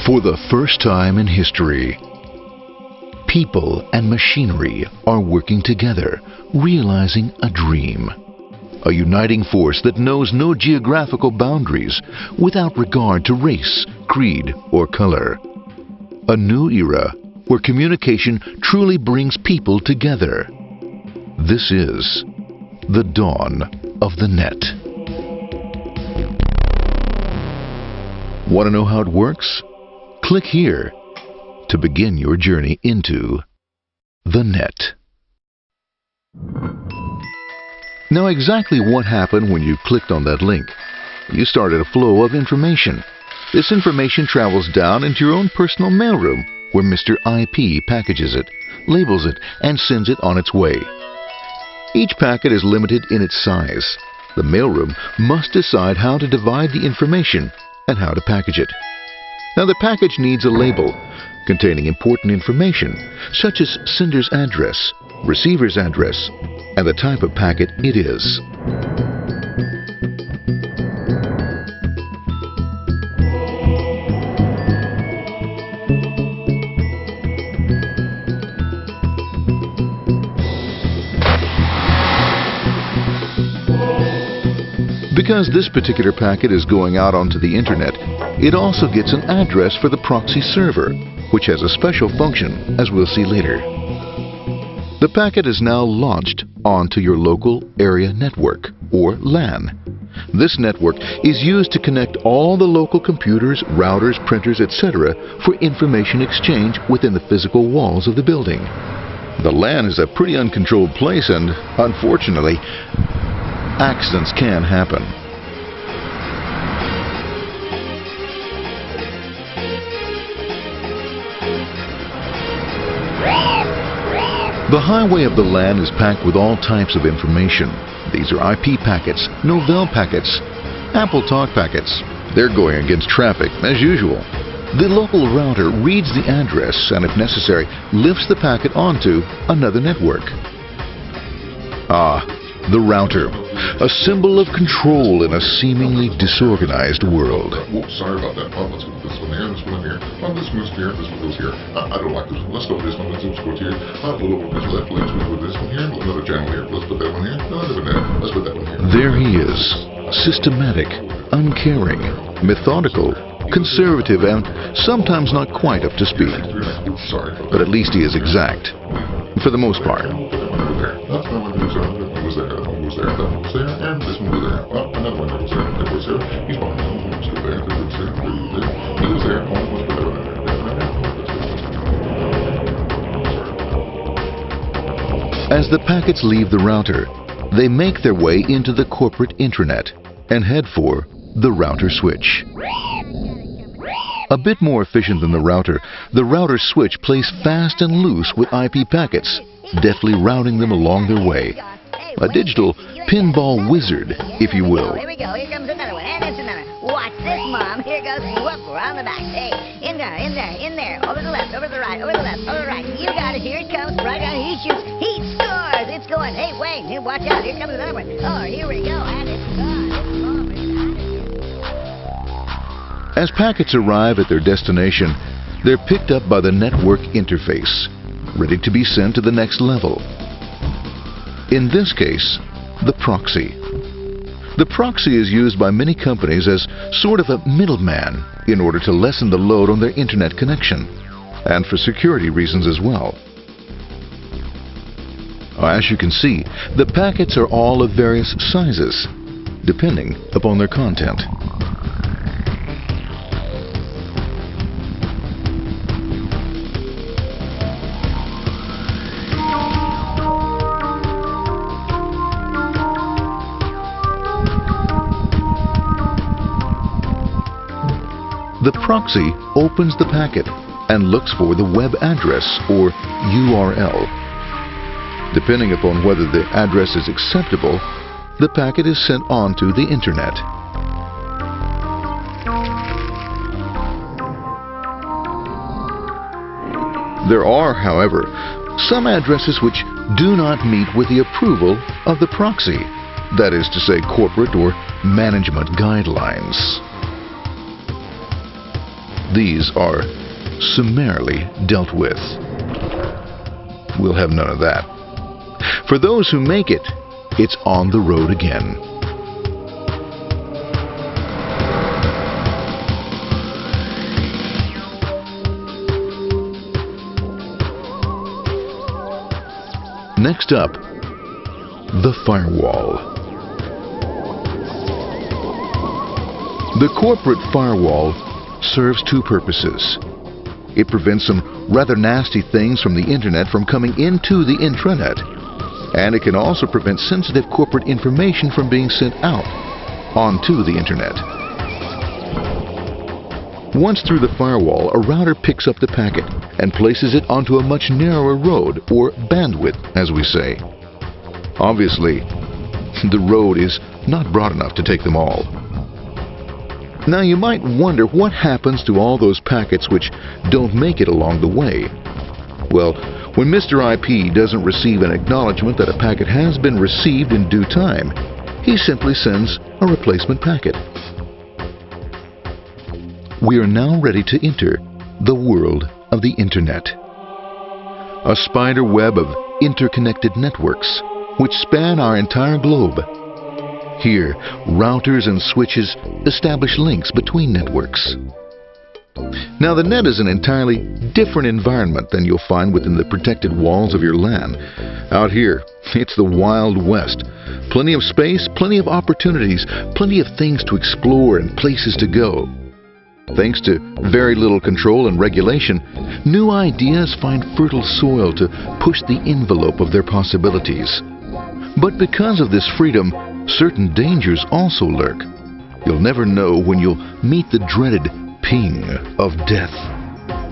For the first time in history, people and machinery are working together, realizing a dream. A uniting force that knows no geographical boundaries without regard to race, creed, or color. A new era where communication truly brings people together. This is the dawn of the net. Want to know how it works? Click here to begin your journey into the net. Now, exactly what happened when you clicked on that link? You started a flow of information. This information travels down into your own personal mailroom, where Mr. IP packages it, labels it, and sends it on its way. Each packet is limited in its size. The mailroom must decide how to divide the information and how to package it. Now, the package needs a label containing important information, such as sender's address, receiver's address, and the type of packet it is. Because this particular packet is going out onto the internet, it also gets an address for the proxy server, which has a special function, as we'll see later. The packet is now launched onto your local area network, or LAN. This network is used to connect all the local computers, routers, printers, etc. for information exchange within the physical walls of the building. The LAN is a pretty uncontrolled place, and unfortunately, accidents can happen. The highway of the LAN is packed with all types of information. These are IP packets, Novell packets, Apple Talk packets. They're going against traffic, as usual. The local router reads the address and, if necessary, lifts the packet onto another network. The router, a symbol of control in a seemingly disorganized world. Whoops, sorry about that. Let's put this one here, this one here. This one goes here, this one goes here. I don't like this one. Let's go with this one. Let's go here. A little bit this left. Let's go with this one here. Another channel here. Let's put that one here. Another one there. Let's put that one here. There he is, systematic, uncaring, methodical, conservative, and sometimes not quite up to speed. But at least he is exact, for the most part. That's not what was there. That one was there. That one was there. And this one was there. Another one that was there. That was there. He's behind that one. Still there. That was there. He was there. Oh, let's put that one there. As the packets leave the router, they make their way into the corporate intranet and head for the router switch. A bit more efficient than the router switch plays fast and loose with IP packets, deftly routing them along their way. A digital pinball wizard, if you will. Here we go. Here comes another one. And it's another. Watch this, Mom. Here goes. Whoop, around the back. Hey, in there, in there, in there. Over the left, over the right, over the left, over the right. You got it. Here it comes. Right on. He shoots. He scores. It's going. Hey, wait. Hey, watch out. Here comes another one. Oh, here we go. And it's gone. It's gone. As packets arrive at their destination, they're picked up by the network interface, ready to be sent to the next level. In this case, the proxy. The proxy is used by many companies as sort of a middleman in order to lessen the load on their internet connection, and for security reasons as well. As you can see, the packets are all of various sizes, depending upon their content. The proxy opens the packet and looks for the web address, or URL. Depending upon whether the address is acceptable, the packet is sent on to the internet. There are, however, some addresses which do not meet with the approval of the proxy, that is to say, corporate or management guidelines. These are summarily dealt with. We'll have none of that. For those who make it, it's on the road again. Next up, the firewall. The corporate firewall serves two purposes. It prevents some rather nasty things from the internet from coming into the intranet, and it can also prevent sensitive corporate information from being sent out onto the internet. Once through the firewall, a router picks up the packet and places it onto a much narrower road, or bandwidth, as we say. Obviously, the road is not broad enough to take them all. Now you might wonder what happens to all those packets which don't make it along the way. Well, when Mr. IP doesn't receive an acknowledgement that a packet has been received in due time, he simply sends a replacement packet. We are now ready to enter the world of the Internet. A spider web of interconnected networks which span our entire globe. Here, routers and switches establish links between networks. Now, the net is an entirely different environment than you'll find within the protected walls of your LAN. Out here, it's the Wild West. Plenty of space, plenty of opportunities, plenty of things to explore and places to go. Thanks to very little control and regulation, new ideas find fertile soil to push the envelope of their possibilities. But because of this freedom, certain dangers also lurk. You'll never know when you'll meet the dreaded ping of death.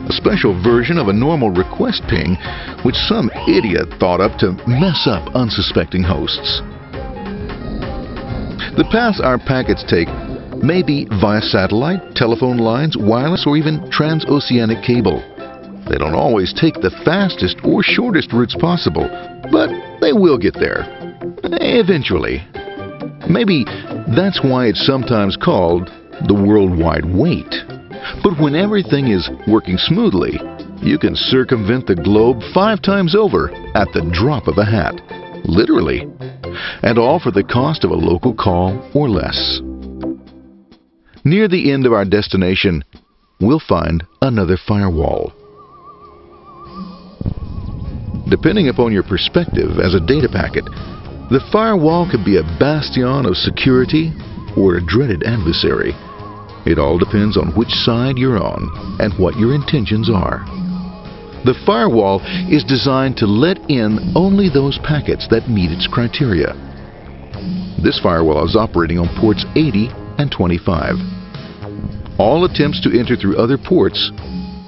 A special version of a normal request ping which some idiot thought up to mess up unsuspecting hosts. The paths our packets take may be via satellite, telephone lines, wireless, or even transoceanic cable. They don't always take the fastest or shortest routes possible, but they will get there. Eventually. Maybe that's why it's sometimes called the worldwide wait. But when everything is working smoothly, you can circumvent the globe 5 times over at the drop of a hat. Literally. And all for the cost of a local call or less. Near the end of our destination, we'll find another firewall. Depending upon your perspective as a data packet, the firewall could be a bastion of security or a dreaded adversary. It all depends on which side you're on and what your intentions are. The firewall is designed to let in only those packets that meet its criteria. This firewall is operating on ports 80 and 25. All attempts to enter through other ports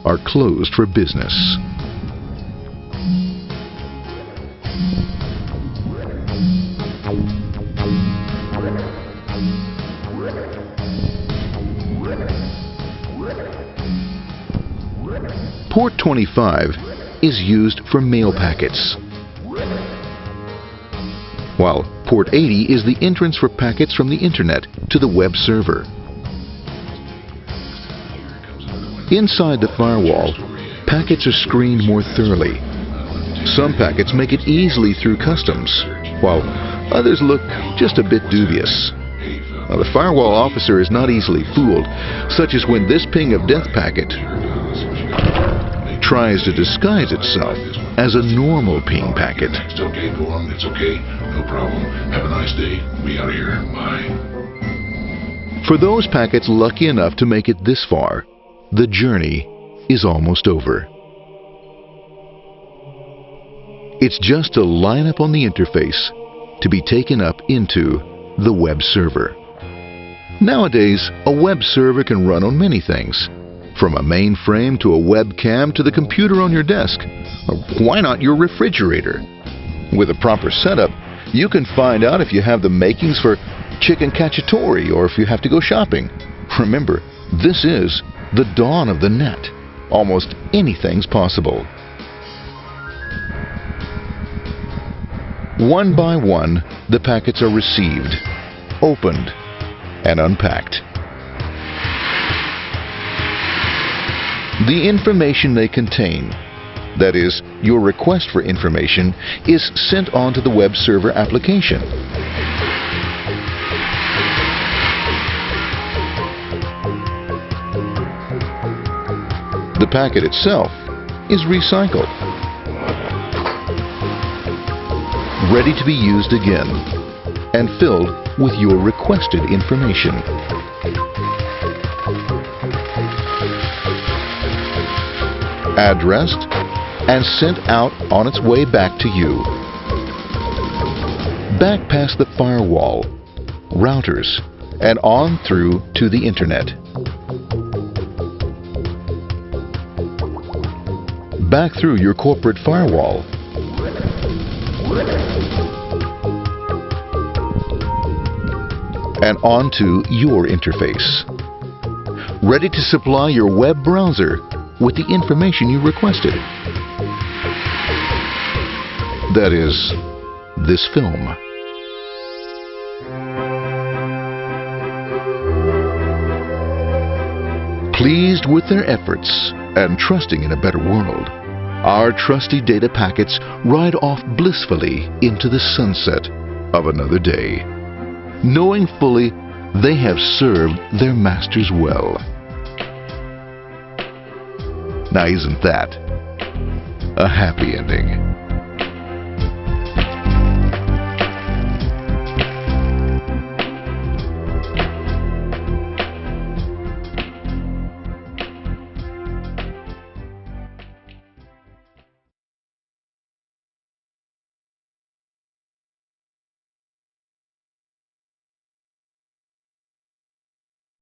are closed for business. Port 25 is used for mail packets, while Port 80 is the entrance for packets from the Internet to the web server. Inside the firewall, packets are screened more thoroughly. Some packets make it easily through customs, while others look just a bit dubious. Now, the firewall officer is not easily fooled, such as when this ping of death packet tries to disguise itself as a normal ping packet. It's okay for him. It's okay. No problem. Have a nice day. We out of here. Bye. For those packets lucky enough to make it this far, the journey is almost over. It's just a lineup on the interface to be taken up into the web server. Nowadays, a web server can run on many things, from a mainframe to a webcam to the computer on your desk, or why not your refrigerator? With a proper setup, you can find out if you have the makings for chicken cacciatore or if you have to go shopping. Remember, this is the dawn of the net. Almost anything's possible. One by one, the packets are received, opened, and unpacked. The information they contain, that is, your request for information, is sent on to the web server application. The packet itself is recycled, ready to be used again, and filled with your requested information. Addressed and sent out on its way back to you. Back past the firewall, routers, and on through to the internet. Back through your corporate firewall. And onto your interface. Ready to supply your web browser with the information you requested. That is, this film. Pleased with their efforts and trusting in a better world, our trusty data packets ride off blissfully into the sunset of another day, knowing fully they have served their masters well. Now, isn't that a happy ending?